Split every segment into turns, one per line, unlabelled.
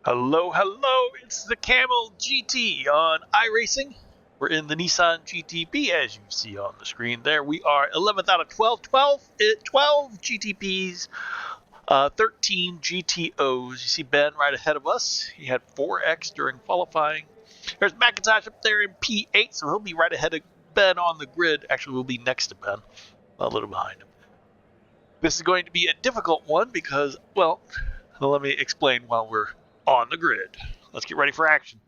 Hello, hello, it's the Kamel GT on iRacing. We're in the Nissan GTP, as you see on the screen there. We are 11th out of 12 GTPs, 13 GTOs. You see Ben right ahead of us. He had 4X during qualifying. There's McIntosh up there in P8, so he'll be right ahead of Ben on the grid. Actually, we'll be next to Ben, a little behind him. This is going to be a difficult one because, well, let me explain while we're on the grid. Let's get ready for action.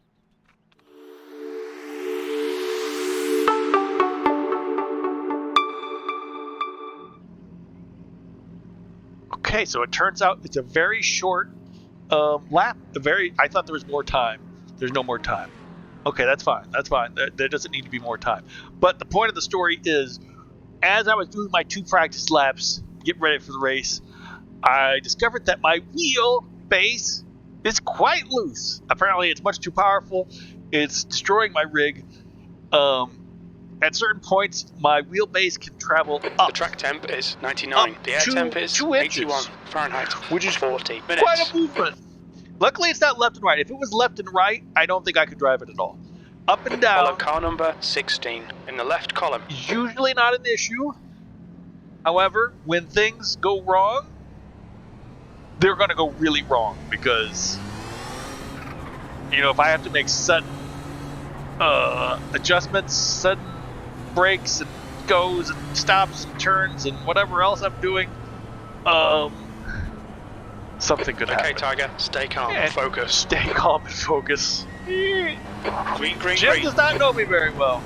Okay, so it turns out it's a very short lap. I thought there was more time. There's no more time. Okay, that's fine. That's fine. There doesn't need to be more time. But the point of the story is, as I was doing my 2 practice laps, getting ready for the race, I discovered that my wheel base is quite loose. Apparently, it's much too powerful. It's destroying my rig. At certain points, my wheelbase can travel up.
The track temp is 99. The air temp is 81 Fahrenheit,
which is
40 minutes.
Quite a movement. Luckily, it's not left and right. If it was left and right, I don't think I could drive it at all. Up and down.
Follow car number 16 in the left column.
Usually not an issue. However, when things go wrong, they're going to go really wrong because, you know, if I have to make sudden adjustments, sudden brakes and goes and stops and turns and whatever else I'm doing, something could happen.
Okay, Tiger, stay calm and focus.
Stay calm and focus.
Green,
Jim
green.
does not know me very well.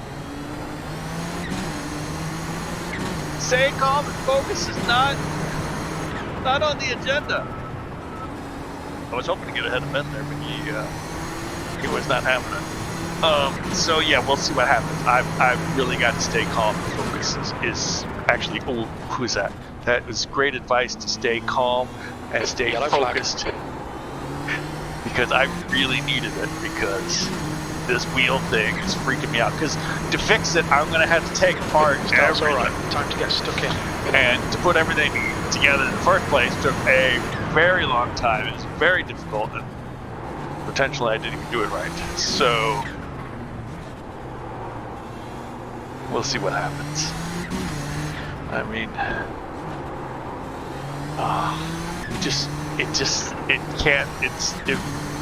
Stay calm and focus is not on the agenda. I was hoping to get ahead of Ben there, but he was not having it. So yeah, we'll see what happens. I've really got to stay calm and focus. Is actually, oh, who's that? That was great advice to stay calm and stay focused. Because I really needed it, because this wheel thing is freaking me out. Because to fix it, I'm gonna have to take apart everything.
All right. Time to get stuck in.
And to put everything together in the first place took a very long time. It was very difficult, and potentially I didn't even do it right. So we'll see what happens. I mean,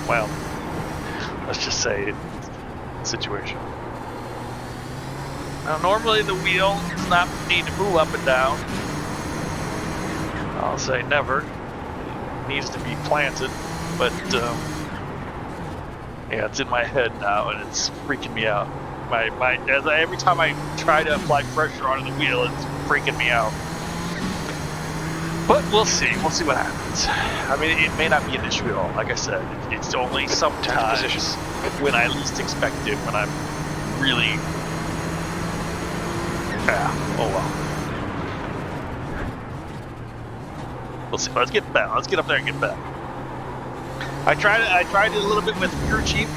well, let's just say situation. Now, normally the wheel does not need to move up and down. I'll say never. It needs to be planted, but yeah, it's in my head now, and it's freaking me out. Every time I try to apply pressure onto the wheel, it's freaking me out. But we'll see. We'll see what happens. I mean, it may not be an issue at all. Like I said, it's only sometimes when I least expect it, when I'm really... Yeah, oh well. We'll see. Let's get back. Let's get up there and get back. I tried it a little bit with crew chief.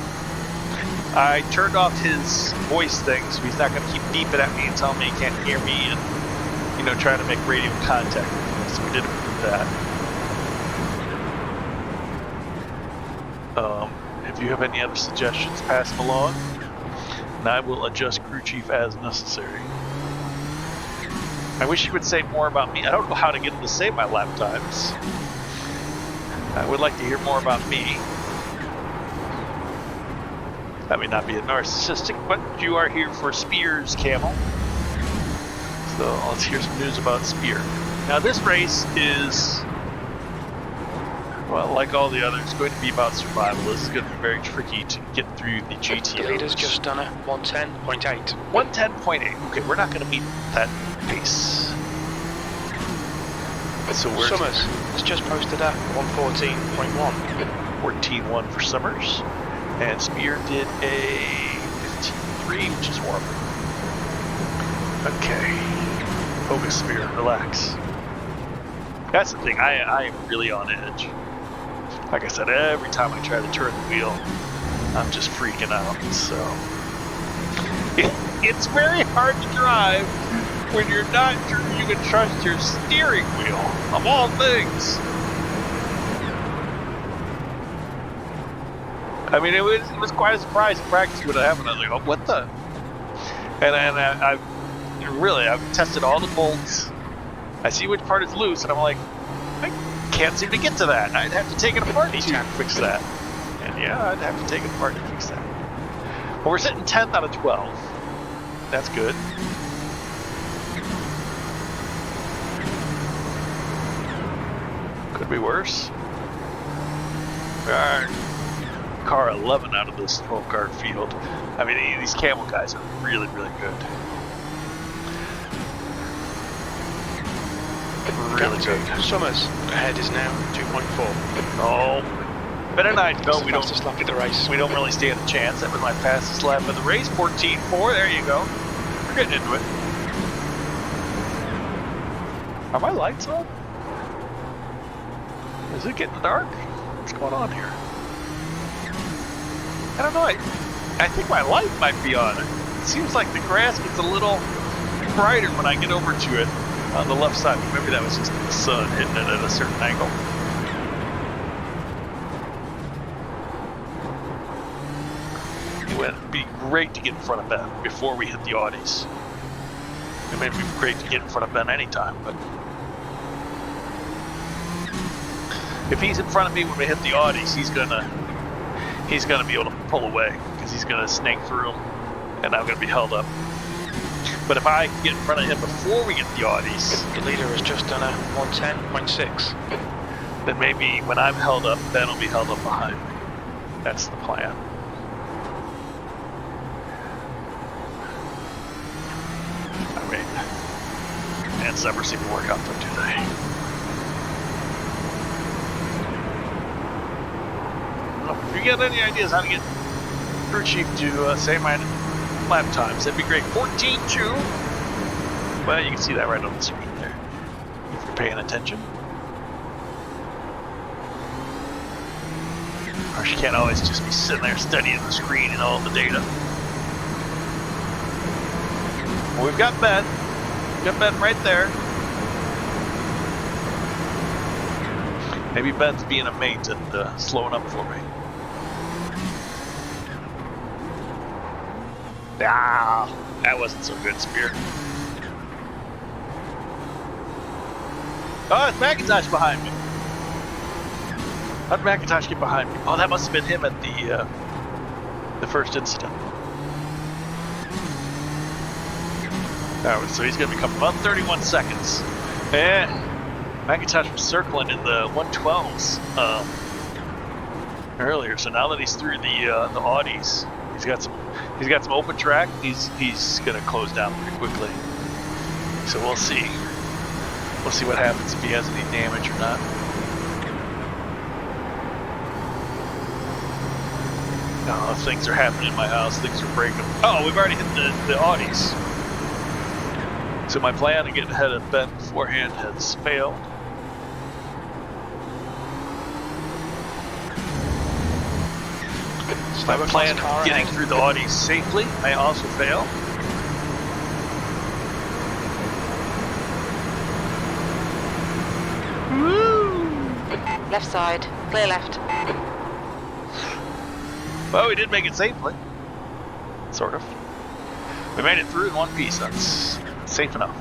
I turned off his voice thing, so he's not going to keep beeping at me and telling me he can't hear me and, you know, trying to make radio contact with me. So we did that. If you have any other suggestions, pass them along, and I will adjust crew chief as necessary. I wish he would say more about me. I don't know how to get him to say my lap times. I would like to hear more about me. That may not be a narcissistic, but you are here for Spears, Kamel. So let's hear some news about Spear. Now this race is, well, like all the others, going to be about survival. This is going to be very tricky to get through the GTOs.
The leader's just done a 110.8.
110.8. Okay, we're not going to meet that pace. So
Summers has just posted a 114.1.
14.1 for Summers. And Spear did a 15.3, which is horrible. Okay. Focus, Spear. Relax. That's the thing. I am really on edge. Like I said, every time I try to turn the wheel, I'm just freaking out. So it's very hard to drive when you're not sure you can trust your steering wheel, of all things. I mean, it was quite a surprise in practice when it happened. I was like, oh, what the? And I've tested all the bolts. I see which part is loose, and I'm like, I can't seem to get to that. I'd have to take it apart to fix that. And yeah, I'd have to take it apart to fix that. Well, we're sitting 10th out of 12. That's good. Could be worse. We are car 11 out of this 12-car field. I mean, these Kamel guys are really, really good. Really good.
Summers ahead is now 2.4.
Oh, better not. No, we don't.
Fastest lap of the race.
We don't really stand a chance. That was my fastest lap of the race. 14.4. There you go. We're getting into it. Are my lights on? Is it getting dark? What's going on here? I don't know. I think my light might be on. It seems like the grass gets a little brighter when I get over to it on the left side. Maybe that was just the sun hitting it at a certain angle. It would be great to get in front of Ben before we hit the Audis. It may be great to get in front of Ben anytime, but if he's in front of me when we hit the Audis, he's gonna be able to pull away because he's gonna snake through them, and I'm gonna be held up. But if I get in front of him before we get the Audis,
the leader has just done a 110.6.
Then maybe when I'm held up, Ben will be held up behind me. That's the plan. I mean, it's never seemed to work out though, do they? If you get any ideas how to get crew chief to say my lap times, that'd be great. 14.2. Well, you can see that right on the screen there if you're paying attention. Of course, you can't always just be sitting there studying the screen and all the data. Well, we've got Ben. We've got Ben right there. Maybe Ben's being a mate and slowing up for me. Ah, that wasn't so good, Spear. Oh, it's McIntosh behind me. How did McIntosh get behind me? Oh, that must have been him at the first incident. Alright, so he's going to be coming about 31 seconds. And McIntosh was circling in the 112s earlier, so now that he's through the Audis, he's got some open track. He's going to close down pretty quickly. So we'll see. We'll see what happens if he has any damage or not. Oh, things are happening in my house. Things are breaking. Oh, we've already hit the Audis. So my plan to get ahead of Ben beforehand has failed. My plan of getting through the Audis safely may also fail. Woo!
Left side, clear left.
Well, we did make it safely. Sort of. We made it through in one piece. That's safe enough.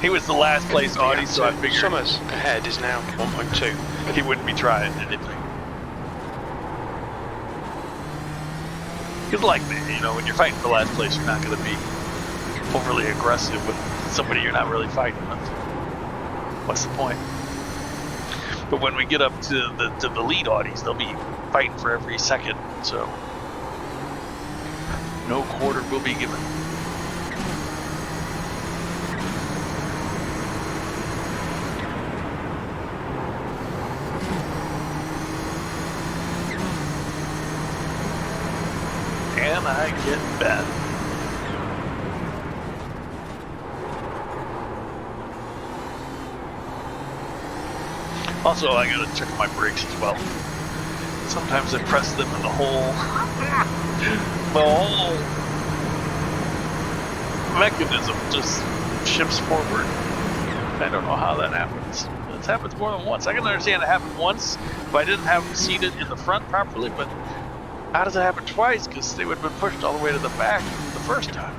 He was the last place Audi, so I figured
Summers ahead is now 1.2.
He wouldn't be trying anything. Because like, you know, when you're fighting for last place, you're not going to be overly aggressive with somebody you're not really fighting with. What's the point? But when we get up to the lead Audis, they'll be fighting for every second, so no quarter will be given. And I get Ben. Also, I gotta check my brakes as well. Sometimes I press them in the whole mechanism just shifts forward. I don't know how that happens. But this happens more than once. I can understand it happened once if I didn't have them seated in the front properly, but how does it happen twice? Because they would have been pushed all the way to the back the first time.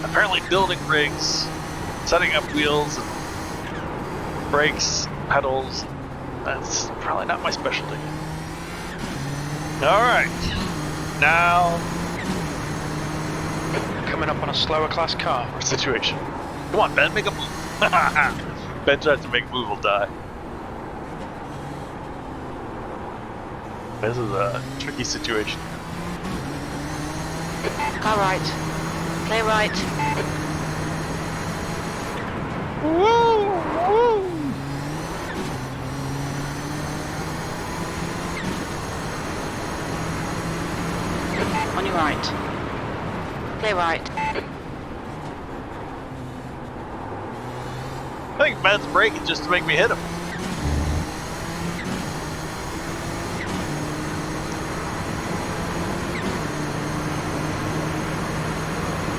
Apparently building rigs, setting up wheels, and brakes, pedals, that's probably not my specialty. Alright, now
coming up on a slower class car.
Situation. Come on, Ben, make a move. Ben tries to make a move, will die. This is a tricky situation.
Car right. Clear right.
Woo! Woo!
On your right. Clear right.
I think Ben's braking just to make me hit him.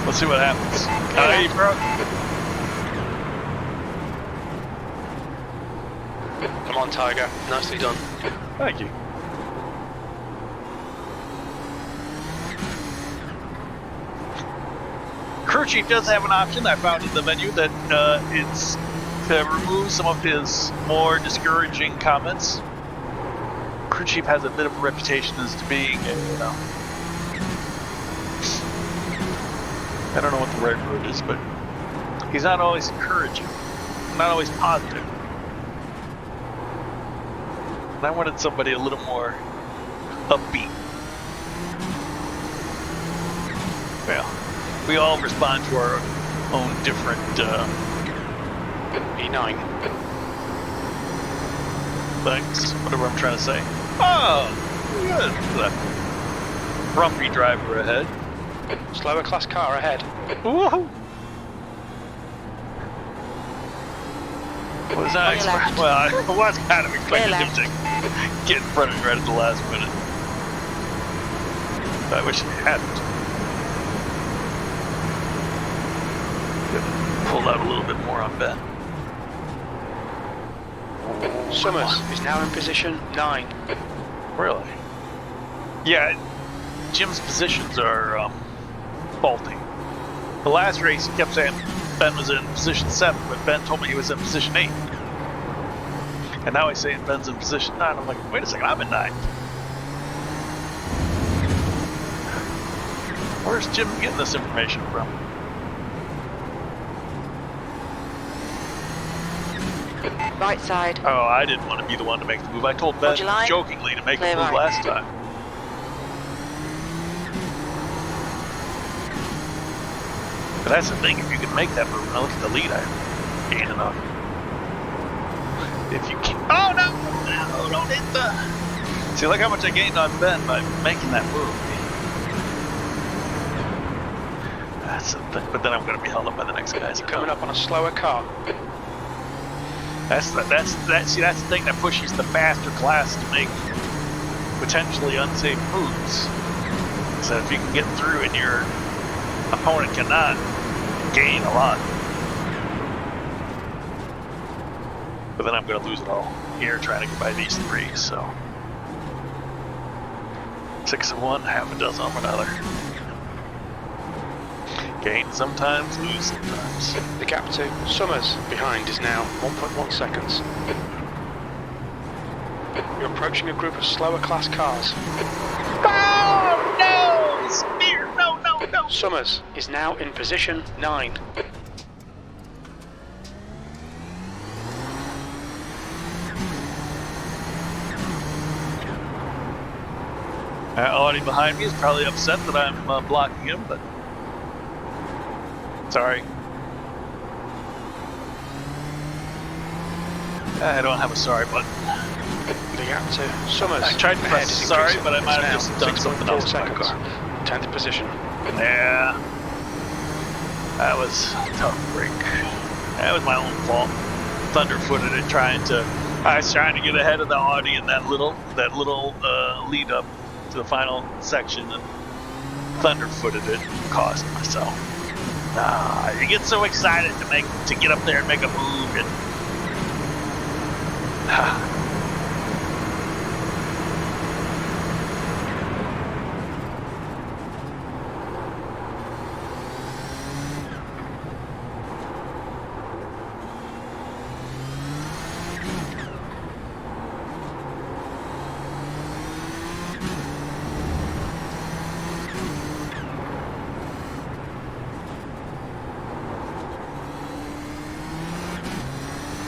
Let's see what happens. Hey, bro.
Come on, Tiger. Nicely done.
Thank you. Crew Chief does have an option I found in the menu that it's to remove some of his more discouraging comments. Crew Chief has a bit of a reputation as to being a, I don't know what the right word is, but he's not always encouraging, not always positive. And I wanted somebody a little more upbeat. Well, we all respond to our own different
E9.
things, whatever I'm trying to say. Oh, good. The grumpy driver ahead.
Slower class car ahead.
Woohoo! Was I well, I was kind of expecting him to get in front of me right at the last minute. I wish he hadn't. Pulled out a little bit more on Ben.
Summers is now in position 9.
Really? Yeah, Jim's positions are faulty. The last race he kept saying Ben was in position 7, but Ben told me he was in position 8. And now he's saying Ben's in position 9. I'm like, wait a second, I'm in 9. Where's Jim getting this information from?
Right side.
Oh, I didn't want to be the one to make the move. I told Ben jokingly to make the move last time. But that's the thing, if you can make that move, now look at the lead I gained enough. If you can. Oh no! No, don't hit the. See, look how much I gained on Ben by making that move. That's the thing, but then I'm going to be held up by the next guy.
You're coming up on a slower car.
See, that's the thing that pushes the faster class to make potentially unsafe moves. So if you can get through and your opponent cannot, gain a lot. But then I'm going to lose it all here trying to get by these 3, so 6 of one, half a dozen of another. Gain sometimes, lose sometimes.
The gap to Summers behind is now 1.1 seconds. You're approaching a group of slower class cars.
Oh no! Spear! No, no, no!
Summers is now in position 9.
Audi behind me is probably upset that I'm blocking him, but sorry. I don't have a sorry button.
The gap to Summers.
I tried to press sorry, but I might have just done something else.
10th position.
Yeah. That was a tough break. That was my own fault. Thunder-footed it I was trying to get ahead of the Audi in that little lead up to the final section, and thunder-footed it, cost myself. You get so excited to get up there and make a move, and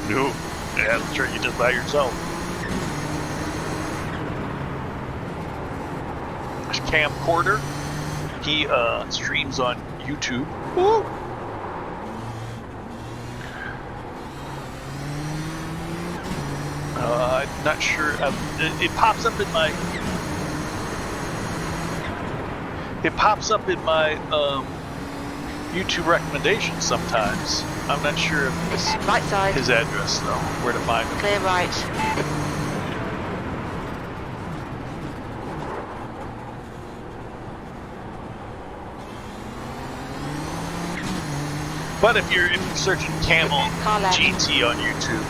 no, yeah, I'm sure you did by yourself. There's Cam Porter. He streams on YouTube. Woo! I'm not sure. It pops up in my. It pops up in my YouTube recommendations sometimes. I'm not sure if it's
Right side.
his address though. Where to find him?
Clear right.
But if you're searching Kamel
Car left.
GT on YouTube,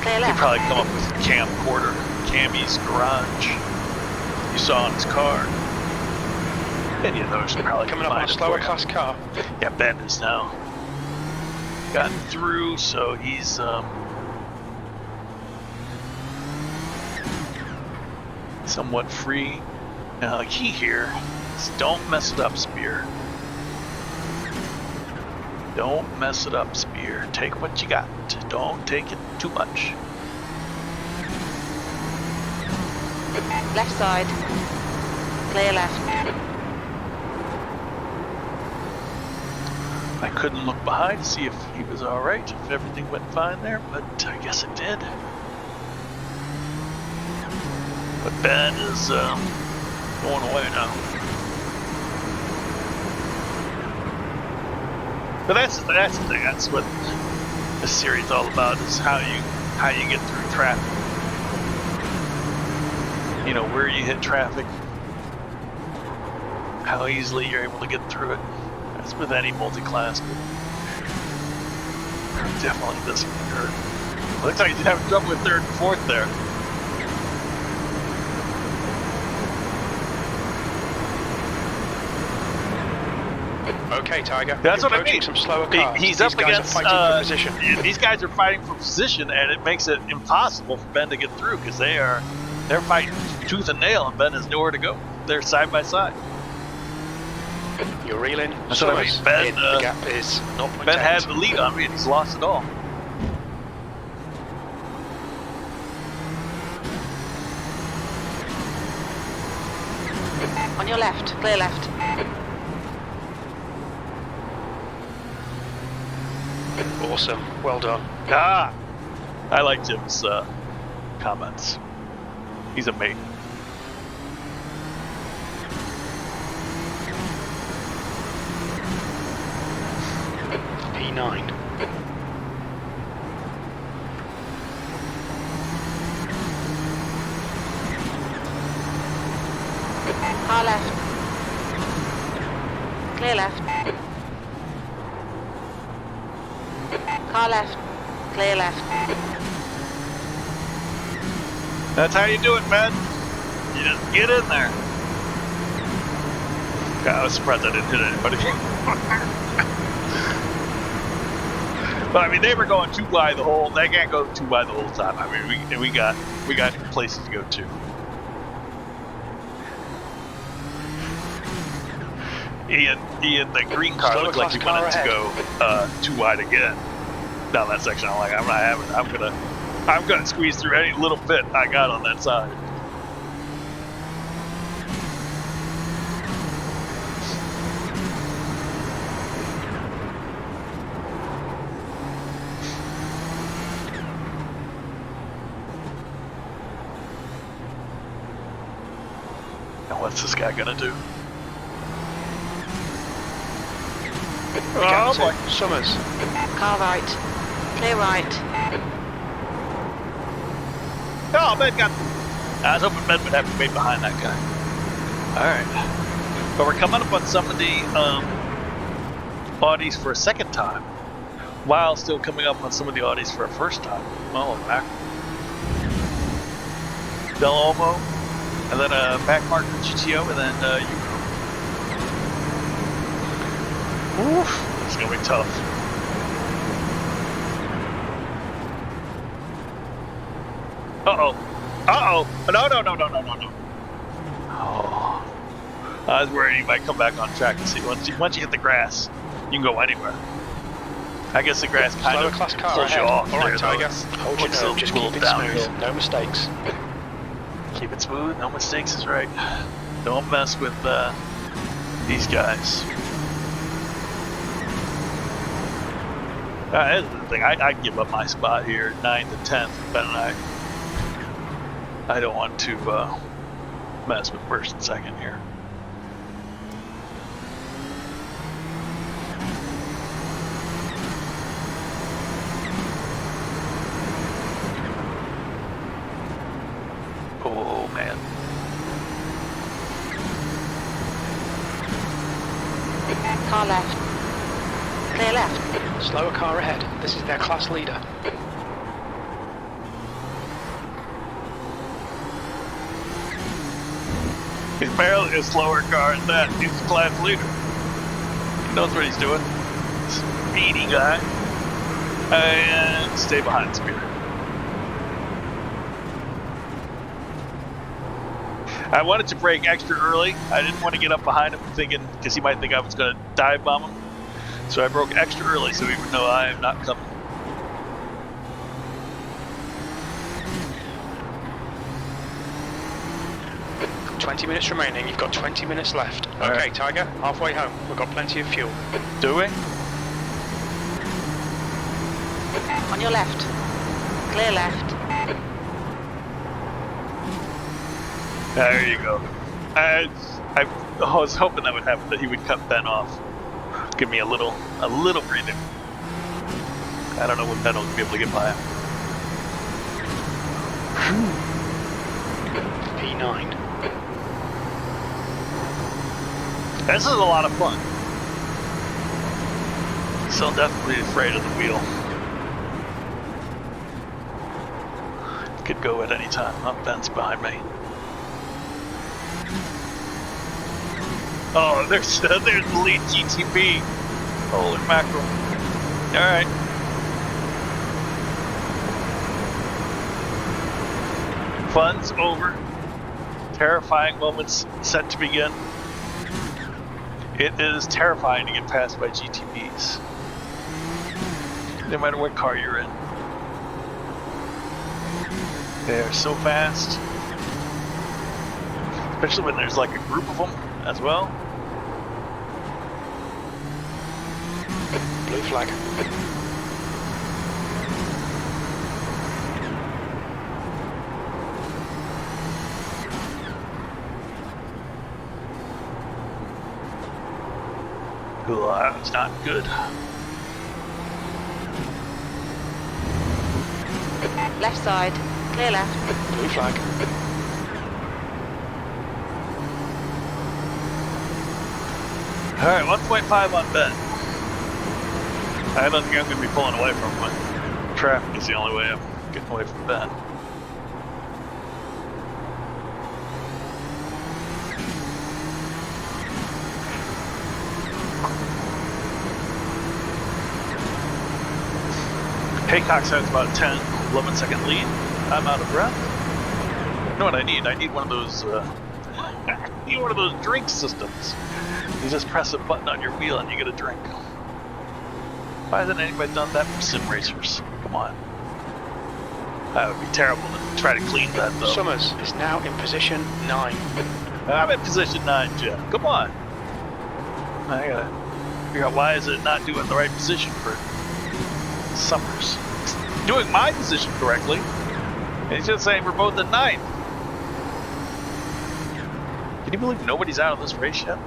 Clear
you
left.
probably come up with Cam Porter, Cammy's garage. You saw in his car. Any of those probably
Coming up on a slower class car.
Yeah, Ben is now gotten through, so he's somewhat free. Now the key here is don't mess it up, Spear. Don't mess it up, Spear. Take what you got. Don't take it too much.
Left side. Clear left.
I couldn't look behind to see if he was alright, if everything went fine there, but I guess it did. But Ben is going away now. But that's the thing. That's what this series is all about: is how you get through traffic. You know, where you hit traffic, how easily you're able to get through it. That's with any multi-class, but definitely this one. Looks like he's having trouble with third and fourth there.
Okay, Tiger.
That's
You're
what I mean.
Some slower cars.
He's up against.
Fighting for position.
These guys are fighting for position, and it makes it impossible for Ben to get through because they're fighting tooth and nail, and Ben has nowhere to go. They're side by side.
You're reeling.
That's what I mean. Ben,
the gap is not.
Ben had the lead on me, and he's lost it all.
On your left. Clear left.
Awesome. Well done.
Ah, I like Jim's comments. He's a mate.
P9.
Car left. Clear left. Car left. Clear left.
That's how you do it, man. You just get in there. God, I was surprised I didn't hit anybody. But I mean, they were going too wide the whole. They can't go too wide the whole time. I mean, we got places to go to. Ian, the green car looked like he wanted to go too wide again down that section. I'm like, I'm not having it. I'm gonna squeeze through any little bit I got on that side. Now what's this guy gonna do? Oh boy.
Summers.
Car right. Clear right.
Oh, Ben got. I was hoping Ben would have to wait behind that guy. All right, but we're coming up on some of the Audis for a second time, while still coming up on some of the Audis for a first time. Oh, back. Del Olmo, and then a back marker GTO, and then Euro. Oof, it's gonna be tough. Uh-oh. Uh-oh. No. Oh. I was worried he might come back on track and see. Once you hit the grass, you can go anywhere. I guess the grass kind of
class car
pulls you
ahead.
off.
All right,
there,
Tiger.
though.
Hold your nerve. Just keep it smooth. No mistakes.
Keep it smooth. No mistakes is right. Don't mess with these guys. That's the thing. I'd give up my spot here, 9th and 10th, Ben and I don't want to mess with first and second here. Oh man.
Car left. Clear left.
Slower car ahead. This is their class leader.
He's barely a slower car than that. He's the class leader. He knows what he's doing. Speedy guy. And stay behind Spear. I wanted to brake extra early. I didn't want to get up behind him thinking, because he might think I was going to dive bomb him. So I broke extra early so he would know I am not coming.
Minutes remaining. You've got 20 minutes left.
All
okay,
right.
Tiger, halfway home. We've got plenty of fuel.
Do we?
On your left. Clear left.
There you go. I was hoping that would happen, that he would cut Ben off. Give me a little breathing. I don't know when Ben will be able to get by him.
P9.
This is a lot of fun. Still definitely afraid of the wheel. Could go at any time. Oh, Ben's behind me. Oh, there's the lead GTP. Holy mackerel. Alright. Fun's over. Terrifying moments set to begin. It is terrifying to get passed by GTPs. No matter what car you're in. They are so fast. Especially when there's like a group of them as well.
Blue flag.
Ooh, that was not good.
Left side. Clear left.
Blue flag.
Alright, 1.5 on Ben. I don't think I'm going to be pulling away from him. Traffic is the only way I'm getting away from Ben. Haycox has about a 10, 11 second lead. I'm out of breath. You know what I need? I need one of those, drink systems. You just press a button on your wheel and you get a drink. Why hasn't anybody done that for sim racers? Come on. That would be terrible to try to clean that though.
Summers is now in position 9.
I'm in position 9, Jeff. Come on. I gotta figure out why is it not doing the right position for Summers. It's doing my position correctly. And he's just saying we're both at 9. Can you believe nobody's out of this race yet?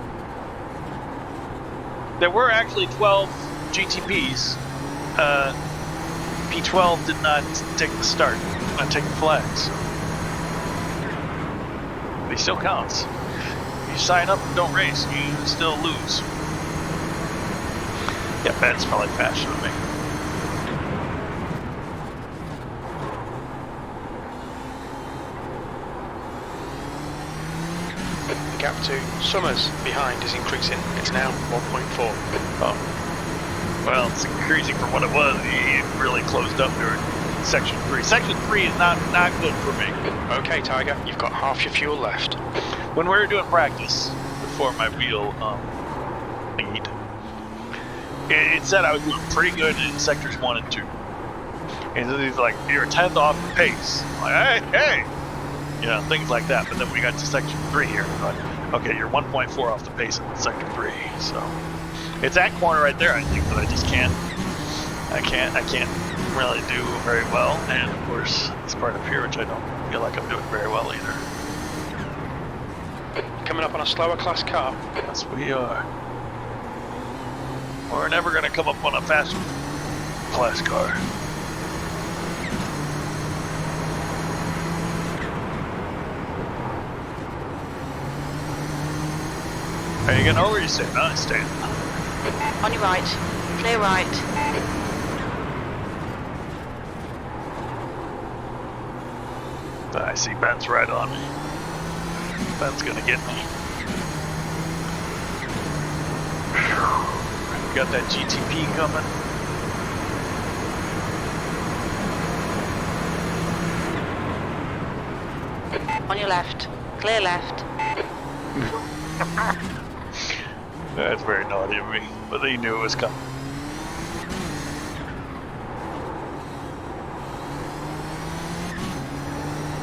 There were actually 12 GTPs. P12 did not take the start, not take the flags. But he still counts. If you sign up and don't race, you still lose. Yeah, Ben's probably faster than me.
The gap to Summers behind is increasing. It's now 1.4.
Oh. Well, it's increasing from what it was. He really closed up during Section 3. Section 3 is not good for me.
Okay, Tiger, you've got half your fuel left.
When we were doing practice before my wheel lead, it said I was doing pretty good in sectors 1 and 2. And he's like, you're a 10th off the pace. I'm like, hey, you know, things like that. But then we got to section 3 here, and like, okay, you're 1.4 off the pace in sector 3. So it's that corner right there, I think, that I just can't really do very well. And of course, this part up here, which I don't feel like I'm doing very well either.
Coming up on a slower class car.
Yes, we are. We're never going to come up on a faster class car. Are you getting over? You say no, staying.
On your right. Clear right.
I see Ben's right on me. Ben's going to get me. Got that GTP coming.
On your left. Clear left.
That's very naughty of me, but they knew it was coming.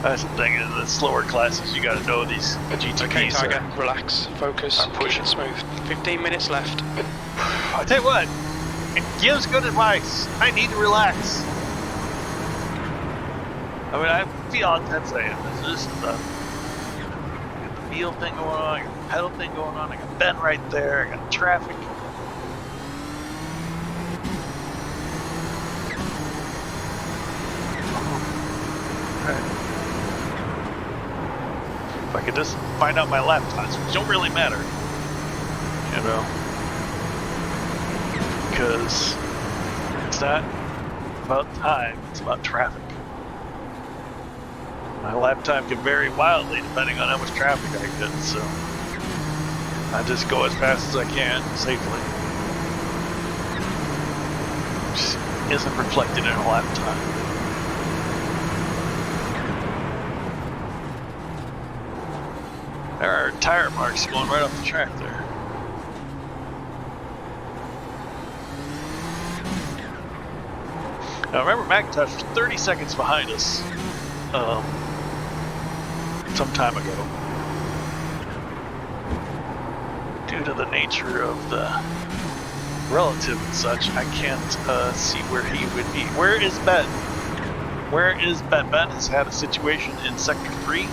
That's the thing, in the slower classes, you gotta know these GTPs.
Okay, Tiger, relax, focus, push it smooth. 15 minutes left.
I'll tell you what, it gives good advice. I need to relax. I mean, I feel intense. I am. This is the wheel thing going on, I got the pedal thing going on, I got Ben right there, I got traffic. Alright. If I could just find out my lap times, which don't really matter, you know, because it's not about time, it's about traffic. My lap time can vary wildly depending on how much traffic I get, so I just go as fast as I can safely. Just isn't reflected in a lap time. There are tire marks going right off the track there. Now remember, McIntosh was 30 seconds behind us some time ago. Due to the nature of the relative and such, I can't see where he would be. Where is Ben? Where is Ben? Ben has had a situation in Sector 3.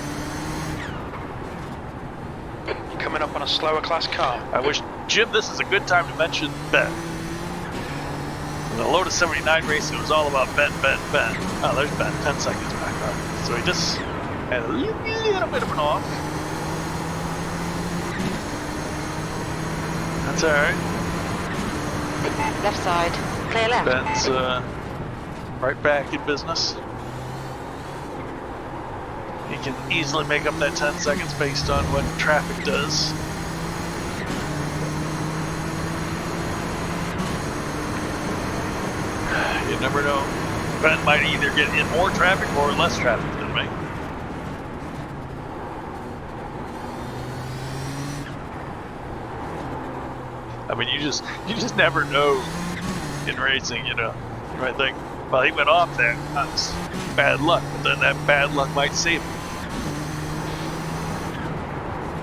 You're coming up on a slower class car.
I wish, Jim, this is a good time to mention Ben. In the Lotus 79 race, it was all about Ben. Oh, there's Ben, 10 seconds back up. So he just had a little bit of an off. That's alright.
Left side. Clear left.
Ben's right back in business. He can easily make up that 10 seconds based on what traffic does. You never know. Ben might either get in more traffic or less traffic than me. I mean, you just never know in racing, you know. You might think, well, he went off there. That's bad luck, but then that bad luck might save him.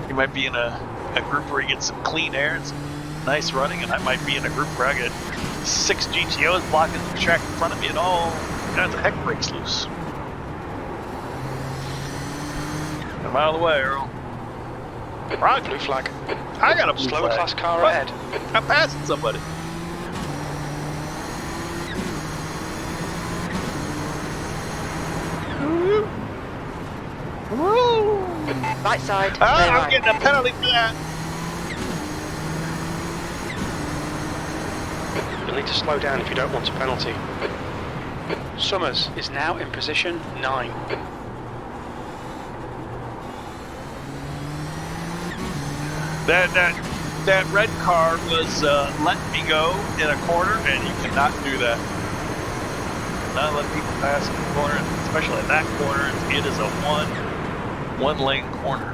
You might be in a group where he gets some clean air and some nice running, and I might be in a group where I get 6 GTOs blocking the track in front of me and all kinds of heck breaks loose. I'm out of the way, Earl.
Right, blue flag.
I got a blue
slower
flag.
class car
What?
ahead.
I'm passing somebody. Woo!
Right side.
Ah,
Clear
I'm
right.
getting a penalty for that.
You'll need to slow down if you don't want a penalty. Summers is now in position 9.
That red car was letting me go in a corner, and you cannot do that. Not let people pass in the corner, especially in that corner. It is a one lane corner.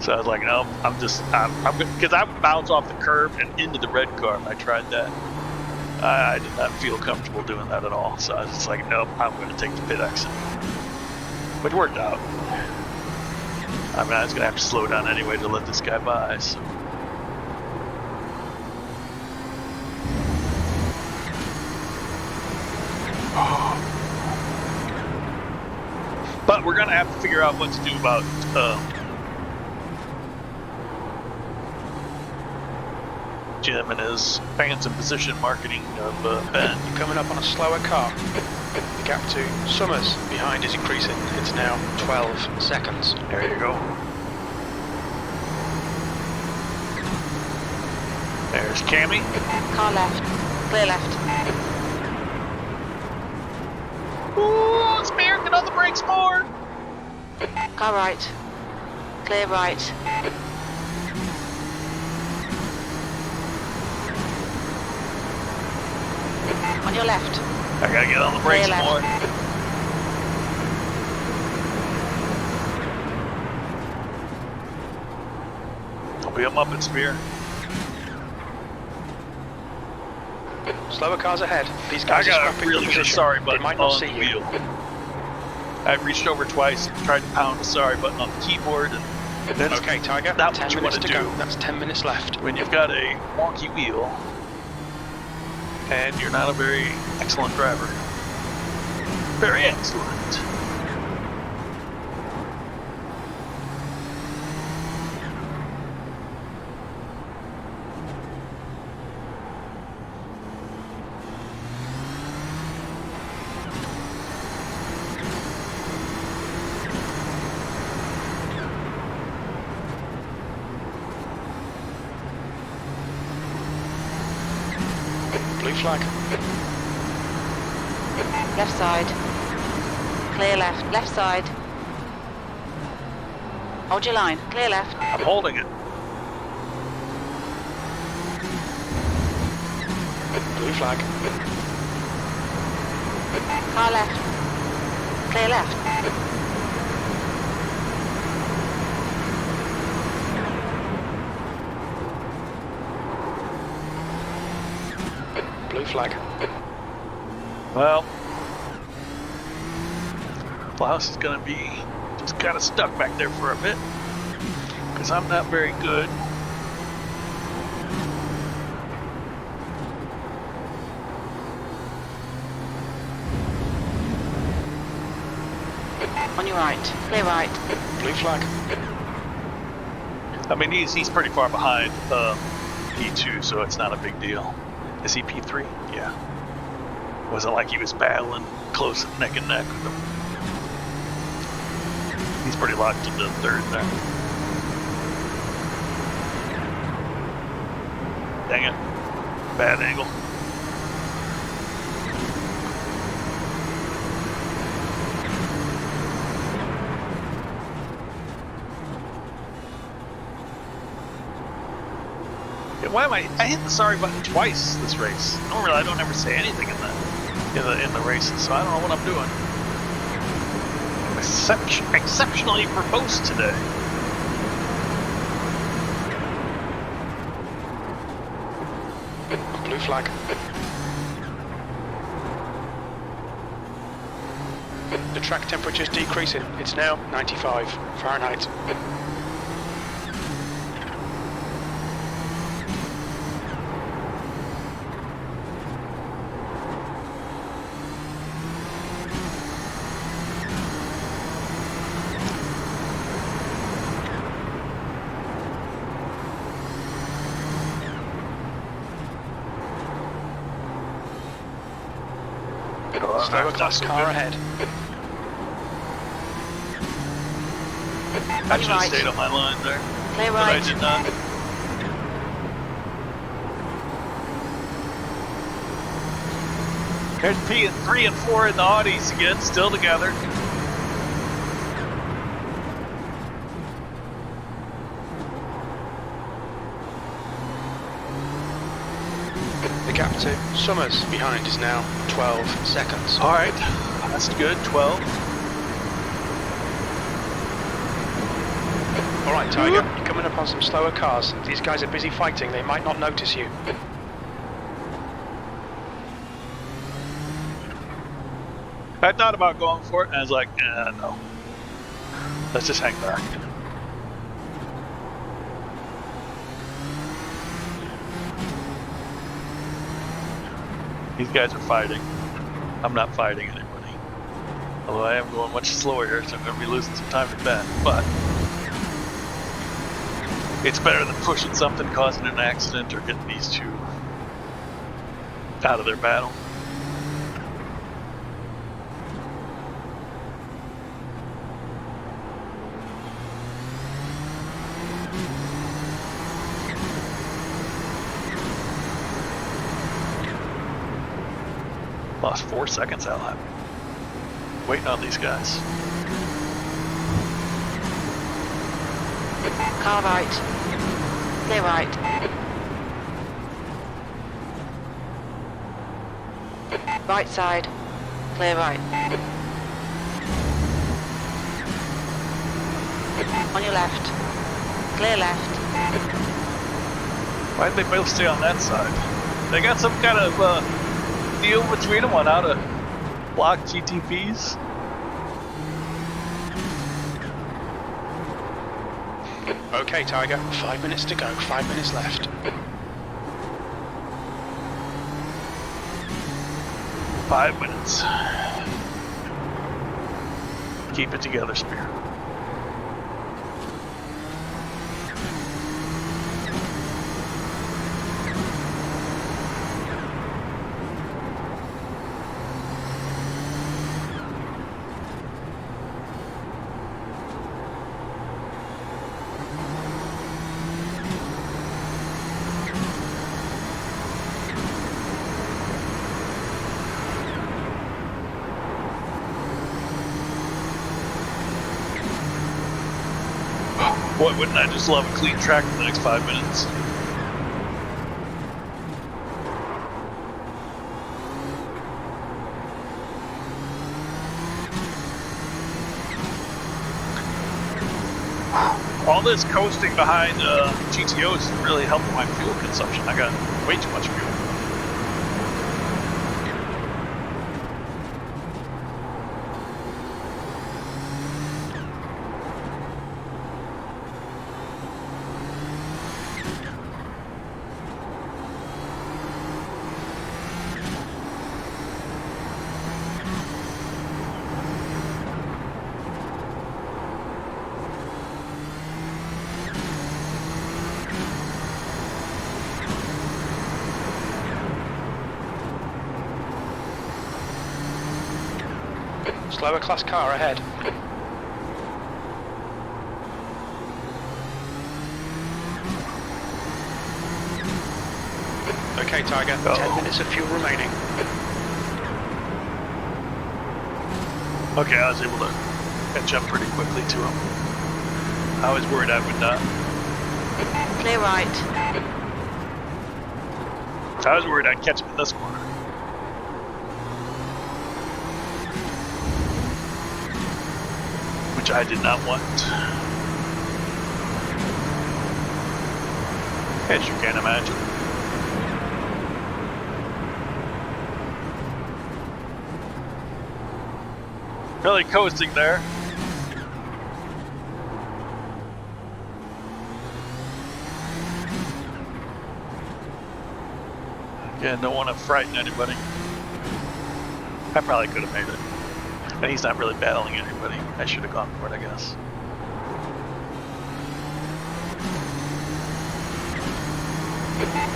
So I was like, no, I'm because I would bounce off the curb and into the red car. I tried that. I did not feel comfortable doing that at all. So I was just like, nope, I'm going to take the pit exit. Which worked out. I mean, I was going to have to slow down anyway to let this guy by. So. But we're going to have to figure out what to do about Jim and his fans in position marketing of Ben.
You're coming up on a slower car. The gap to Summers behind is increasing. It's now 12 seconds.
There you go. There's Cammy.
Car left. Clear left.
Ooh, Spear, get on the brakes more.
Car right. Clear right. On your left.
I gotta get on the brakes
Clear
more.
left.
I'll be a Muppet, Spear.
Slower cars ahead. These
I
guys are
got a
scrapping
really
the
good
position.
sorry
They
button
might not
on
see
the
you.
wheel. I reached over twice, tried to pound the sorry button on the keyboard, and that's
Okay, Tiger.
not
10
what you
minutes
want
to
to
go.
do
That's 10 minutes left.
when you've got a wonky wheel and you're not a very excellent driver. Very excellent.
Blue flag.
Left side. Clear left. Left side. Hold your line. Clear left.
I'm holding it.
Blue flag.
Car left. Clear left.
Blue flag.
Well, Klaus is going to be just kind of stuck back there for a bit because I'm not very good.
On your right. Clear right.
Blue flag.
I mean, he's pretty far behind P2, so it's not a big deal. Is he P3? Yeah. Wasn't like he was battling close neck and neck with him. He's pretty locked into third there. Dang it. Bad angle. Yeah, why am I hit the sorry button twice this race. Normally I don't ever say anything in the races, so I don't know what I'm doing. I'm exceptionally verbose today.
Blue flag. The track temperature is decreasing. It's now 95 Fahrenheit. Slower class car ahead.
I should have stayed on my line there,
Clear
but I
right.
did not. There's P and 3 and 4 in the Audis again, still together.
The gap to Summers behind is now 12 seconds.
All right, that's good, 12.
All right, Tiger, you're coming up on some slower cars. These guys are busy fighting, they might not notice you.
I thought about going for it, and I was like, no. Let's just hang back. These guys are fighting. I'm not fighting anybody. Although I am going much slower here, so I'm going to be losing some time to Ben. But it's better than pushing something, causing an accident, or getting these two out of their battle. Lost 4 seconds that lap. Waiting on these guys.
Car right. Clear right. Right side. Clear right. On your left. Clear left.
Why did they both stay on that side? They got some kind of deal between them on how to block GTPs.
Okay, Tiger, 5 minutes to go, 5 minutes left.
5 minutes. Keep it together, Spear. Boy, wouldn't I just love a clean track for the next 5 minutes? All this coasting behind GTOs is really helping my fuel consumption. I got way too much fuel.
Slower class car ahead. Okay, Tiger, 10 minutes of fuel remaining.
Okay, I was able to catch up pretty quickly to him. I was worried I would not.
Clear right.
I was worried I'd catch him in this corner. Which I did not want. As you can imagine. Really coasting there. Again, don't want to frighten anybody. I probably could have made it. And he's not really battling anybody. I should have gone for it, I guess.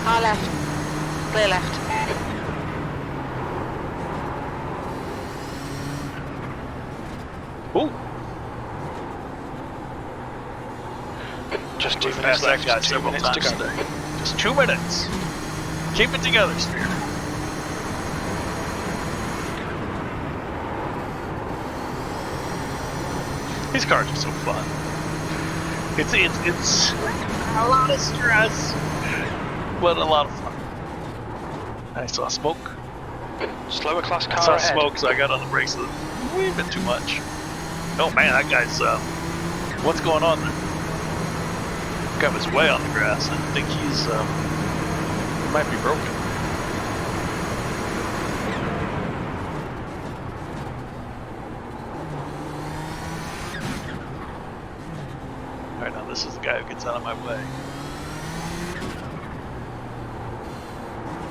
Car left. Clear left.
Ooh.
Just 2 minutes
Past that
left,
guy
2
several
minutes to
times
go.
today. Just 2 minutes. Keep it together, Spear. These cars are so fun. It's a lot of stress, but a lot of fun. I saw smoke.
Slower class car
I saw
ahead.
smoke, so I got on the brakes a wee bit too much. Oh man, that guy's what's going on there? Got his way on the grass. I think he's he might be broken. Alright, now this is the guy who gets out of my way.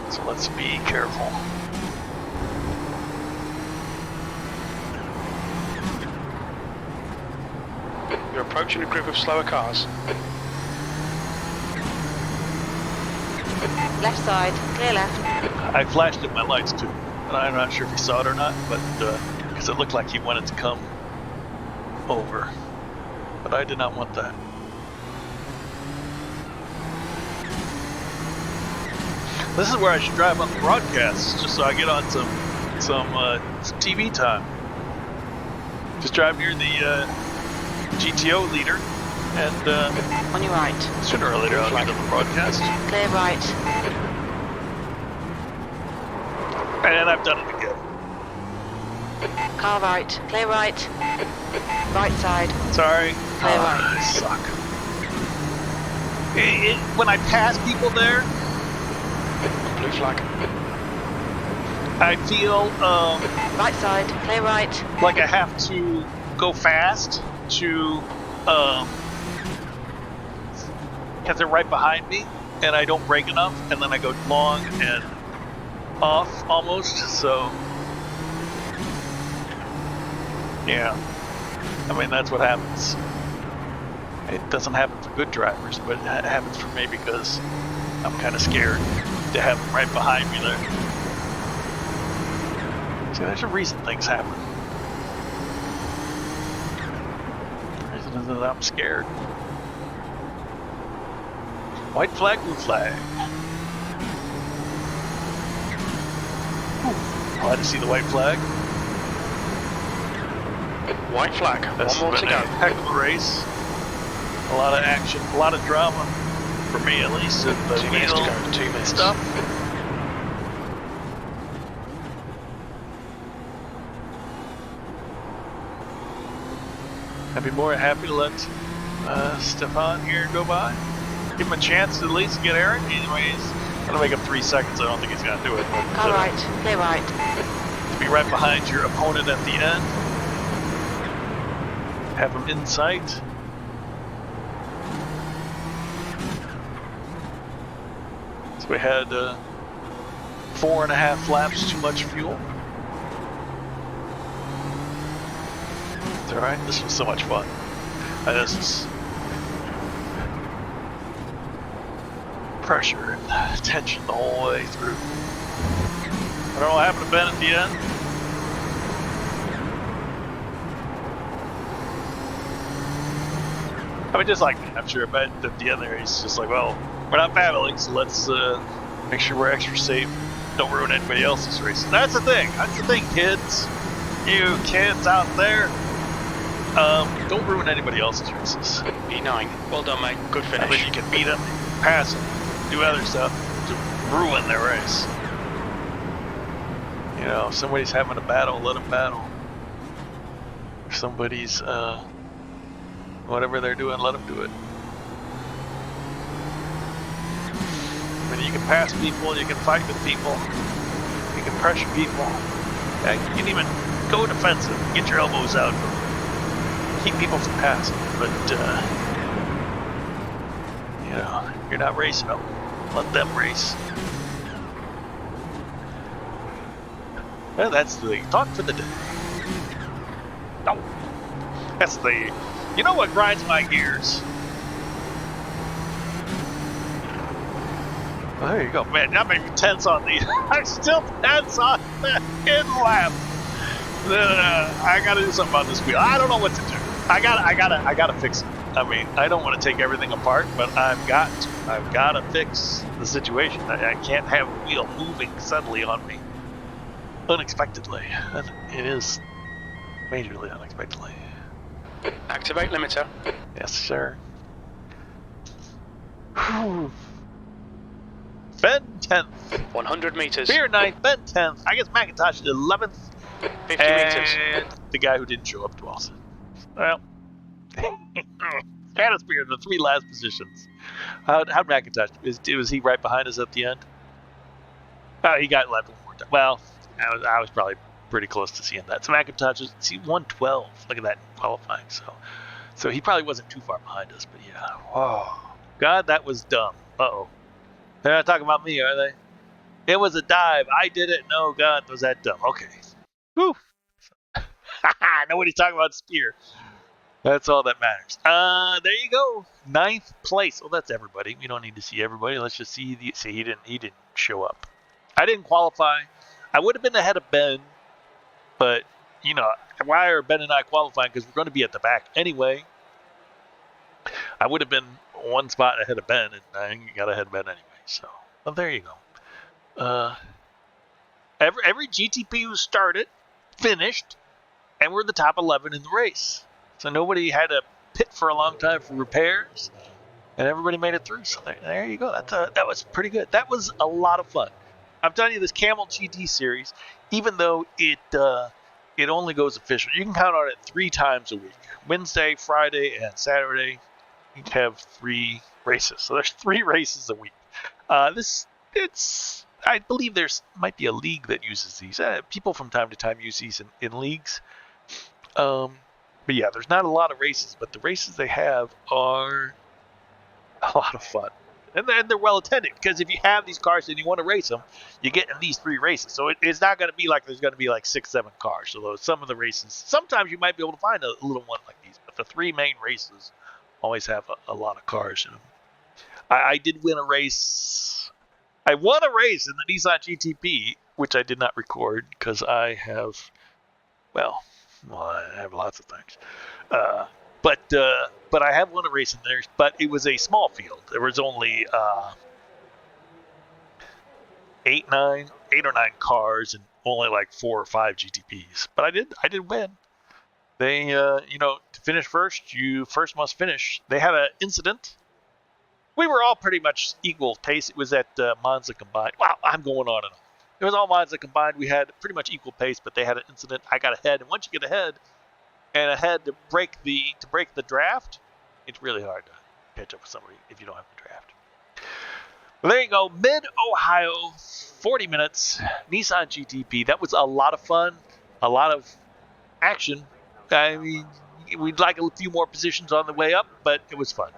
So let's be careful.
You're approaching a group of slower cars.
Left side, clear left.
I flashed at my lights too, and I'm not sure if he saw it or not, but because it looked like he wanted to come over, but I did not want that. This is where I should drive on the broadcasts, just so I get on some TV time. Just drive near the GTO leader, and
On your right.
sooner or later I'll get on the broadcast.
Clear right.
And I've done it again.
Car right. Clear right. Right side.
Sorry.
Clear right.
I suck. When I pass people there,
Blue flag.
I feel
Right side. Clear right.
like I have to go fast to because they're right behind me, and I don't brake enough, and then I go long and off almost. So yeah, I mean that's what happens. It doesn't happen for good drivers, but it happens for me because I'm kind of scared to have them right behind me there. See, there's a reason things happen. The reason is that I'm scared. White flag, blue flag. Whew. Glad to see the white flag.
White flag.
This
One more
has
to
been
go.
a heck of a race. A lot of action, a lot of drama, for me at least, in the
2 minutes to
wheel
go. 2 minutes.
stuff. I'd be more happy to let Stefan here go by. Give him a chance to at least get Eric. Anyways, gonna make him 3 seconds. I don't think he's gonna do it. But,
Car right. Clear right.
be right behind your opponent at the end. Have him in sight. So we had 4.5 laps too much fuel. It's alright, this was so much fun. This is pressure and tension the whole way through. I don't know what happened to Ben at the end. I mean, just like me, I'm sure Ben at the end there, he's just like, well, we're not battling, so let's make sure we're extra safe. Don't ruin anybody else's race. That's the thing. That's the thing, kids. You kids out there. Don't ruin anybody else's races.
E9. Well done, mate. Good
I
finish.
mean, you can beat them, pass them, do other stuff to ruin their race. You know, if somebody's having a battle, let them battle. If somebody's, whatever they're doing, let them do it. I mean, you can pass people, you can fight with people, you can pressure people. Heck, you can even go defensive, get your elbows out, keep people from passing. But, you know, you're not racing them. Let them race. Well, that's the talk for the day. No, that's the. You know what grinds my gears? Well, there you go, man. That made me tense on the. I'm still tense on the in lap. I gotta do something about this wheel. I don't know what to do. I gotta fix it. I mean, I don't want to take everything apart, but I've got to fix the situation. I can't have the wheel moving suddenly on me, unexpectedly. It is majorly unexpectedly.
Activate limiter.
Yes, sir. Whew. Ben 10th.
100 meters.
Spear 9th, Ben 10th. I guess Macintosh is 11th.
50 meters.
And the guy who didn't show up 12th. Well, Spear the 3 last positions. How'd Macintosh? Was he right behind us at the end? Oh, he got left one more time. Well, I was probably pretty close to seeing that. So Macintosh is 112. Look at that qualifying. So he probably wasn't too far behind us. But yeah. Whoa. God, that was dumb. Uh-oh. They're not talking about me, are they? It was a dive. I did it. No, God, was that dumb. Okay. Whew. Nobody's talking about Spear. That's all that matters. There you go. 9th place. Well, that's everybody. We don't need to see everybody. Let's just see he didn't show up. I didn't qualify. I would have been ahead of Ben, but you know, why are Ben and I qualifying? Because we're going to be at the back anyway. I would have been one spot ahead of Ben, and I got ahead of Ben anyway. So, well, there you go. Every GTP who started finished, and we're the top 11 in the race. So nobody had to pit for a long time for repairs, and everybody made it through. So there you go. That was pretty good. That was a lot of fun. I'm telling you, this Kamel GT series, even though it only goes official, you can count on it 3 times a week. Wednesday, Friday, and Saturday, you have 3 races. So there's 3 races a week. I believe might be a league that uses these. People from time to time use these in leagues. But yeah, there's not a lot of races, but the races they have are a lot of fun. And they're well attended, because if you have these cars and you want to race them, you get in these 3 races. So it's not going to be like there's going to be like 6, 7 cars. So some of the races, sometimes you might be able to find a little one like these, but the 3 main races always have a lot of cars in them. I did win a race. I won a race in the Nissan GTP, which I did not record because I have, well, I have lots of things. But I have won a race in there, but it was a small field. There was only 8 or 9 cars and only like 4 or 5 GTPs. But I did win. They, to finish first, you first must finish. They had an incident. We were all pretty much equal pace. It was at Monza combined. Wow, I'm going on and on. It was all Monza combined. We had pretty much equal pace, but they had an incident. I got ahead, and once you get ahead to break the draft, it's really hard to catch up with somebody if you don't have the draft. Well, there you go, Mid-Ohio, 40 minutes, Nissan GTP. That was a lot of fun, a lot of action. I mean, we'd like a few more positions on the way up, but it was fun.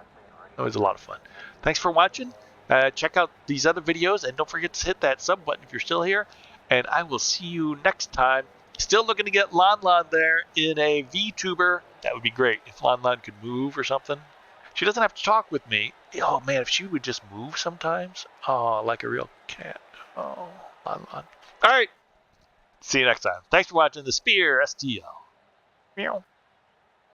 It was a lot of fun. Thanks for watching. Check out these other videos, and don't forget to hit that sub button if you're still here. And I will see you next time. Still looking to get Lon there in a VTuber. That would be great if Lon could move or something. She doesn't have to talk with me. Oh man, if she would just move sometimes. Oh, like a real cat. Oh, Lon. All right. See you next time. Thanks for watching the TheSpearSTL. Meow.